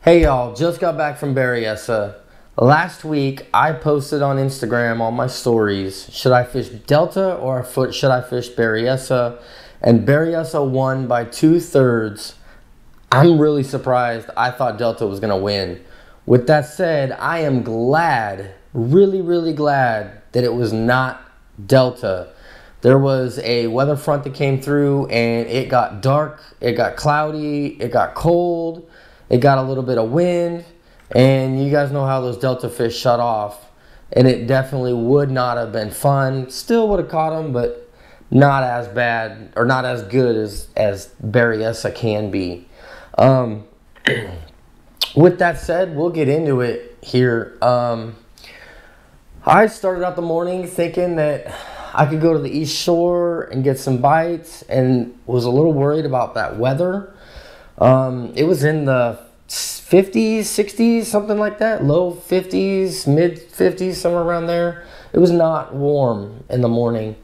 Hey y'all, just got back from Berryessa. Last week I posted on Instagram on my stories, should I fish Delta or should I fish Berryessa? And Berryessa won by 2/3. I'm really surprised. I thought Delta was going to win. With that said, I am glad, really glad that it was not Delta. There was a weather front that came through and it got dark, it got cloudy, it got cold. It got a little bit of wind, and you guys know how those Delta fish shut off, and it definitely would not have been fun. Still would have caught them, but not as bad or not as good as Berryessa can be. With that said, we'll get into it here. I started out the morning thinking that I could go to the East Shore and get some bites, and was a little worried about that weather. It was in the 50s, 60s, something like that. Low 50s, mid 50s, somewhere around there. It was not warm in the morning.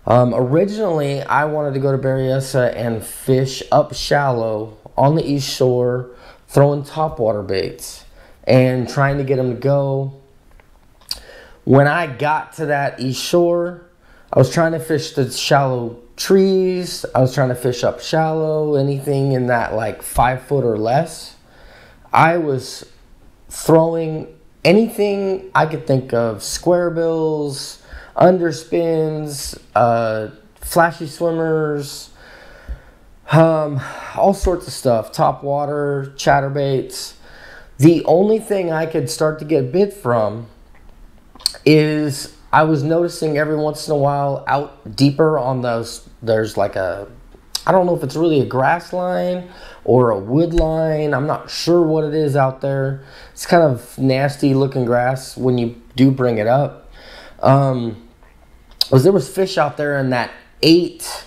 Originally, I wanted to go to Berryessa and fish up shallow on the East Shore, throwing topwater baits and trying to get them to go. When I got to that East Shore, I was trying to fish the shallow trees. I was trying to fish up shallow, anything in that like 5 foot or less. I was throwing anything I could think of: square bills, underspins, flashy swimmers, all sorts of stuff, top water, chatterbaits. The only thing I could start to get bit from is I was noticing every once in a while out deeper on those, there's like a, I don't know if it's really a grass line or a wood line. I'm not sure what it is out there. It's kind of nasty looking grass when you do bring it up. There was fish out there in that 8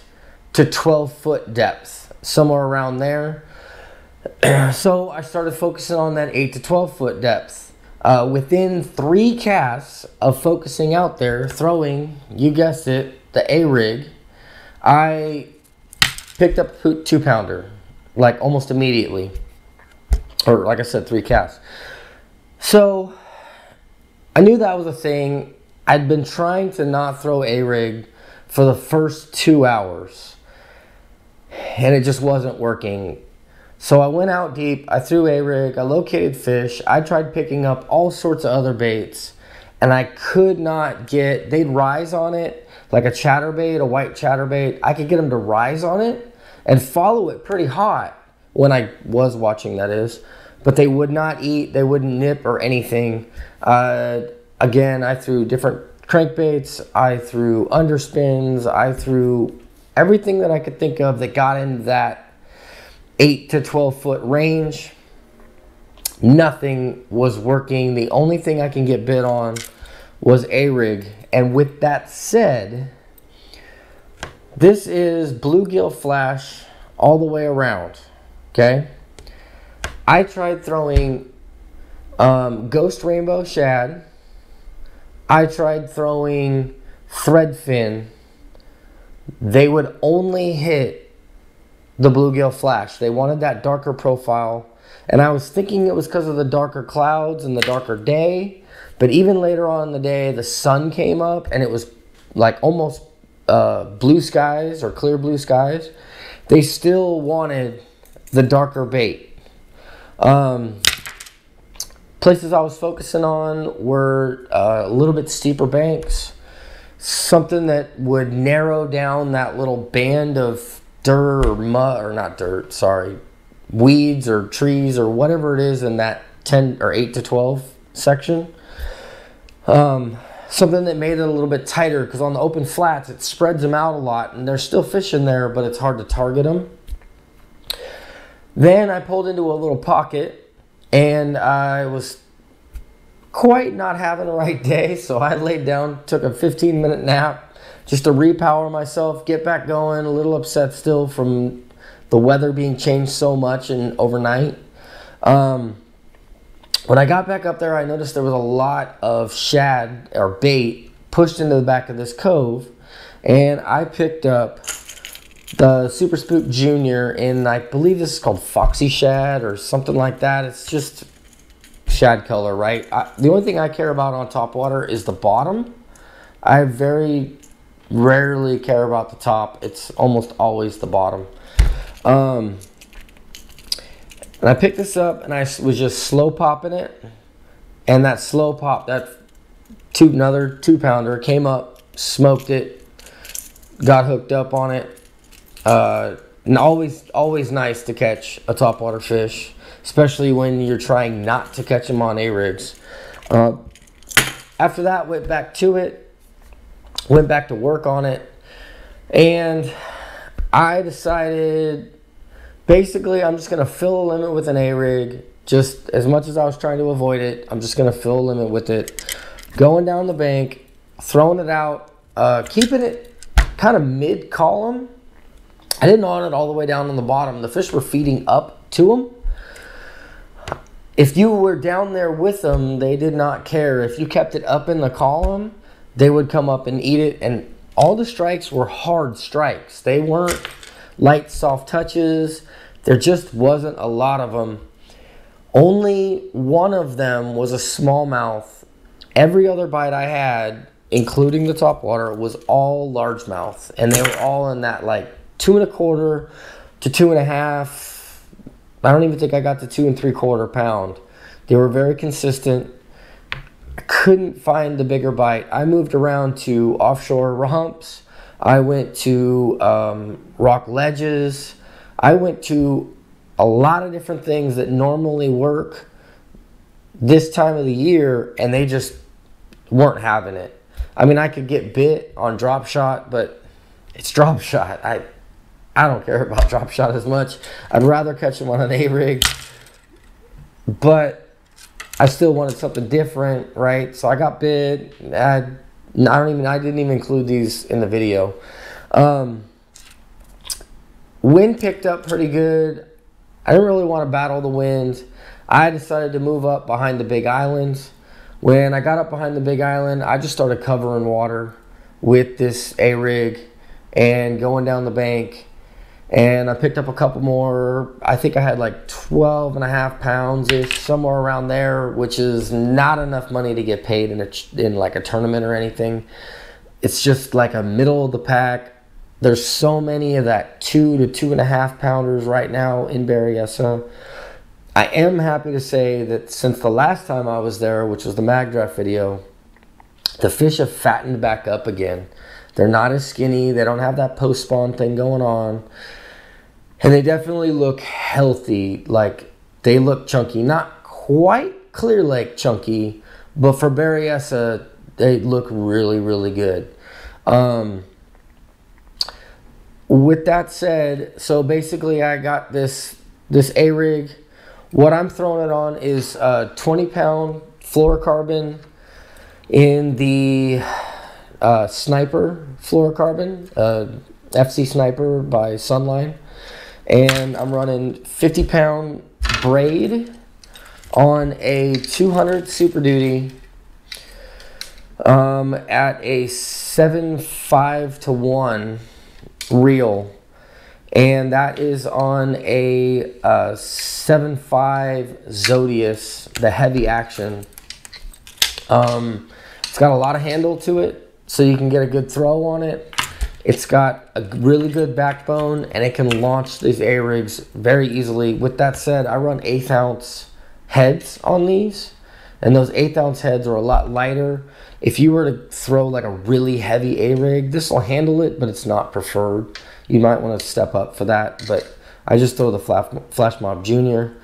to 12 foot depth, somewhere around there. So I started focusing on that 8 to 12 foot depth. Within 3 casts of focusing out there, throwing, you guessed it, the A-rig, I picked up a 2-pounder, like almost immediately. Or like I said, 3 casts. So I knew that was a thing. I'd been trying to not throw A-rig for the first 2 hours, and it just wasn't working. So I went out deep, I threw A-rig, I located fish, I tried picking up all sorts of other baits, and I could not get, they'd rise on it, like a chatterbait, a white chatterbait. I could get them to rise on it and follow it pretty hot when I was watching, that is, but they would not eat, they wouldn't nip or anything. Again, I threw different crankbaits, I threw underspins, I threw everything that I could think of that got into that 8 to 12 foot range. Nothing was working. The only thing I can get bit on was A-rig. And with that said, this is bluegill flash all the way around. Okay, I tried throwing ghost rainbow shad. I tried throwing threadfin. They would only hit the bluegill flash. They wanted that darker profile, and I was thinking it was because of the darker clouds and the darker day, but even later on in the day, the sun came up and it was like almost blue skies or clear blue skies. They still wanted the darker bait. Places I was focusing on were a little bit steeper banks, something that would narrow down that little band of dirt or mud, or not dirt, sorry, weeds or trees or whatever it is in that 10 or 8 to 12 section. Something that made it a little bit tighter, because on the open flats it spreads them out a lot and there's still fish in there, but it's hard to target them. Then I pulled into a little pocket and I was quite not having a right day, so I laid down, took a 15-minute nap just to repower myself, get back going. A little upset still from the weather being changed so much and overnight. When I got back up there, I noticed there was a lot of shad or bait pushed into the back of this cove, and I picked up the Super Spook Junior in, I believe this is called Foxy Shad or something like that. It's just shad color, right? The only thing I care about on topwater is the bottom. I very rarely care about the top. It's almost always the bottom. And I picked this up and I was just slow popping it. And that slow pop, another 2-pounder came up, smoked it, got hooked up on it. And always nice to catch a topwater fish, especially when you're trying not to catch them on A-rigs. After that, went back to it, went back to work on it, and I decided, basically, I'm just going to fill a limit with an A-rig. Just as much as I was trying to avoid it, I'm just going to fill a limit with it. Going down the bank, throwing it out, keeping it kind of mid-column. I didn't on it all the way down on the bottom. The fish were feeding up to them. If you were down there with them, they did not care. If you kept it up in the column, they would come up and eat it. And all the strikes were hard strikes. They weren't light, soft touches. There just wasn't a lot of them. Only one of them was a smallmouth. Every other bite I had, including the topwater, was all largemouth. And they were all in that like 2 1/4 to 2 1/2. I don't even think I got to 2 3/4 pound. They were very consistent. I couldn't find the bigger bite. I moved around to offshore rumps. I went to rock ledges. I went to a lot of different things that normally work this time of the year, and they just weren't having it. I mean, I could get bit on drop shot, but it's drop shot. I don't care about drop shot as much. I'd rather catch them on an A-rig, but I still wanted something different, right? So I got bit. I didn't even include these in the video. Wind picked up pretty good. I didn't really want to battle the wind. I decided to move up behind the big islands. When I got up behind the big island, I just started covering water with this A-rig and going down the bank. And I picked up a couple more. I think I had like 12.5 pounds-ish, somewhere around there, which is not enough money to get paid in like a tournament or anything. It's just like a middle of the pack. There's so many of that 2 to 2.5 pounders right now in Berryessa. I am happy to say that since the last time I was there, which was the mag draft video, the fish have fattened back up again. They're not as skinny. They don't have that post-spawn thing going on. And they definitely look healthy. Like, they look chunky. Not quite Clear Lake chunky, but for Berryessa, they look really, really good. With that said, so basically I got this A-rig. What I'm throwing it on is a 20-pound fluorocarbon in the Sniper fluorocarbon, FC Sniper by Sunline. And I'm running 50-pound braid on a 200 Super Duty at a 7.5 to 1 reel. And that is on a 7.5 Zodius, the heavy action. It's got a lot of handle to it, so you can get a good throw on it. It's got a really good backbone, and it can launch these A-rigs very easily. With that said, I run 1/8 ounce heads on these, and those 1/8 ounce heads are a lot lighter. If you were to throw like a really heavy A-rig, this will handle it, but it's not preferred. You might want to step up for that, but I just throw the Flash Mob Junior.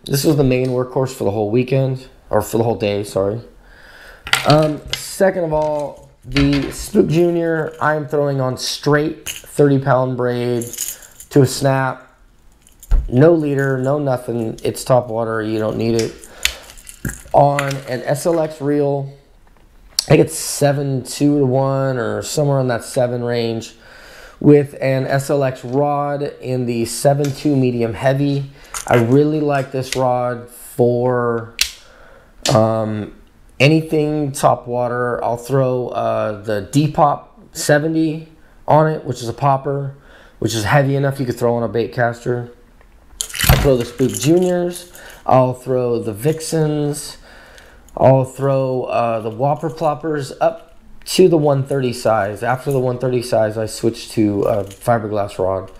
This was the main workhorse for the whole weekend, or for the whole day, sorry. Second of all, the Spook Junior, I'm throwing on straight 30-pound braid to a snap. No leader, no nothing. It's top water. You don't need it. On an SLX reel, I think it's 7.2 to 1 or somewhere in that 7 range, with an SLX rod in the 7.2 medium heavy. I really like this rod for anything top water. I'll throw the Depop 70 on it, which is a popper. which is heavy enough you could throw on a bait caster. I'll throw the Spook Juniors. I'll throw the Vixens. I'll throw the Whopper Ploppers up to the 130 size. After the 130 size, I switch to a fiberglass rod.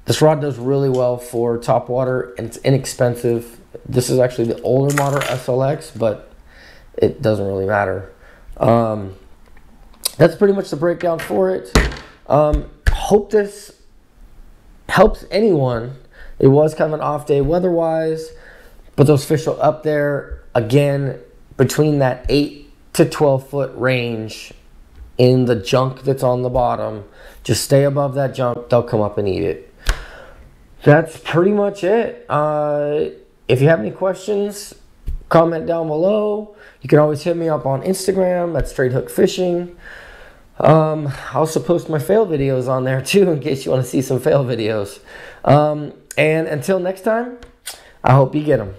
This rod does really well for topwater, and it's inexpensive. This is actually the older model SLX, but it doesn't really matter. That's pretty much the breakdown for it. Hope this helps anyone. It was kind of an off day weather-wise, but those fish are up there, again, between that 8 to 12 foot range in the junk that's on the bottom. Just stay above that junk, they'll come up and eat it. That's pretty much it. If you have any questions, comment down below. You can always hit me up on Instagram at Straight Hook Fishing. I also post my fail videos on there too, in case you want to see some fail videos. And until next time, I hope you get them.